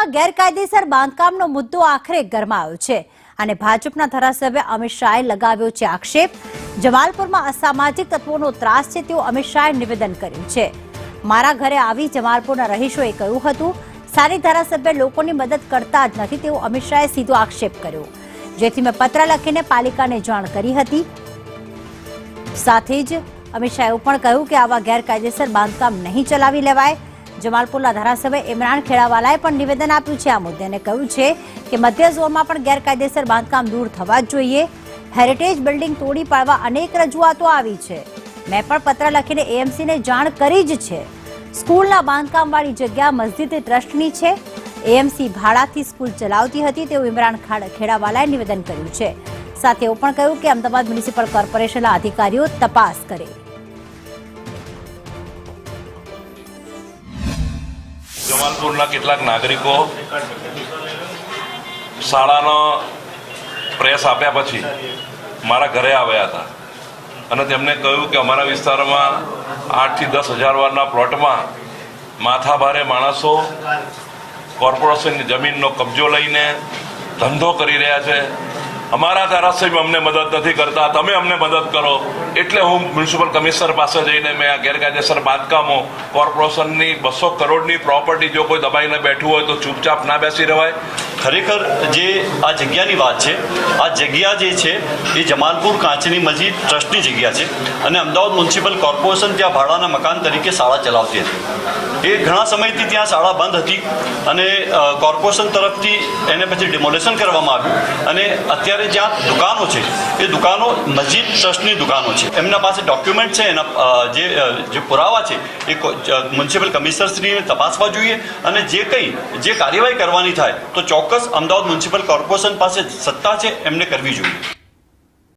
જમાલપુરમાં ગેરકાયદેસર બાંધકામનો મુદ્દો આખરે ગરમાયો છે અને ભાજપના ધારાસભ્ય અમિત શાહે લગાવ્યો છે આક્ષેપ। જમાલપુરમાં અસામાજિક તત્વોનો ત્રાસ છે તેવું અમિત શાહે નિવેદન કર્યું છે। મારા ઘરે આવી જમાલપુરના રહીશોએ કહ્યું હતું, સ્થાનિક ધારાસભ્ય લોકોની મદદ કરતા જ નથી તેવું અમિત શાહે સીધો આક્ષેપ કર્યો, જેથી મેં પત્ર લખીને પાલિકાને જાણ કરી હતી। સાથે જ અમિત શાહે પણ કહ્યું કે આવા ગેરકાયદેસર બાંધકામ નહીં ચલાવી લેવાય। જમાલપુરના ધારાસભ્ય ઇમરાન ખેડાવાલાએ પણ નિવેદન આપ્યું છે આ મુદ્દે અને કહ્યું છે કે મધ્ય ઝોનમાં પણ ગેરકાયદેસર બાંધકામ દૂર થવા જ જોઈએ। હેરિટેજ બિલ્ડિંગ તોડી પાડવા અનેક રજૂઆતો આવી છે, મેં પણ પત્ર લખીને એએમસીને જાણ કરી જ છે। સ્કૂલના બાંધકામવાળી જગ્યા મસ્જિદ ટ્રસ્ટની છે, એએમસી ભાડાથી સ્કૂલ ચલાવતી હતી તેવું ઇમરાન ખેડાવાલાએ નિવેદન કર્યું છે। સાથે એવું પણ કહ્યું કે અમદાવાદ મ્યુનિસિપલ કોર્પોરેશનના અધિકારીઓ તપાસ કરે। જમાલપુરના કેટલાક નાગરિકો શાળાનો પ્રેસ આપ્યા પછી મારા ઘરે આવ્યા હતા અને તેમણે કહ્યું કે અમારા વિસ્તારમાં 8 થી 10 હજારના પ્લોટમાં માથાભારે માણસો કોર્પોરેશનની જમીનનો કબજો લઈને ધંધો કરી રહ્યા છે। અમારા ધારાસભ્ય અમને મદદ નથી કરતા, તમે અમને મદદ કરો। એટલે હું મ્યુનિસિપલ કમિશનર પાસે જઈને મેં આ ગેરકાયદેસર બાંધકામો કોર્પોરેશનની 200 કરોડની પ્રોપર્ટી જો કોઈ દબાઈને બેઠું હોય તો ચૂપચાપ ના બેસી રહેવાય। ખરેખર જે આ જગ્યાની વાત છે, આ જગ્યા જે છે એ જમાલપુર કાચની મસ્જિદ ટ્રસ્ટની જગ્યા છે અને અમદાવાદ મ્યુનિસિપલ કોર્પોરેશન ત્યાં ભાડાના મકાન તરીકે શાળા ચલાવતી હતી। એ ઘણા સમયથી ત્યાં શાળા બંધ હતી અને કોર્પોરેશન તરફથી એને પછી ડિમોલેશન કરવામાં આવ્યું અને અત્યારે જ્યાં દુકાનો છે એ દુકાનો મસ્જિદ ટ્રસ્ટની દુકાનો છે। એમના પાસે ડોક્યુમેન્ટ છે, એના જે પુરાવા છે એ મ્યુનિસિપલ કમિશનરશ્રીને તપાસવા જોઈએ અને જે કાર્યવાહી કરવાની થાય તો ચોક્કસ અમદાવાદ મ્યુનિસિપલ કોર્પોરેશન પાસે સત્તા છે એમને કરવી જોઈએ।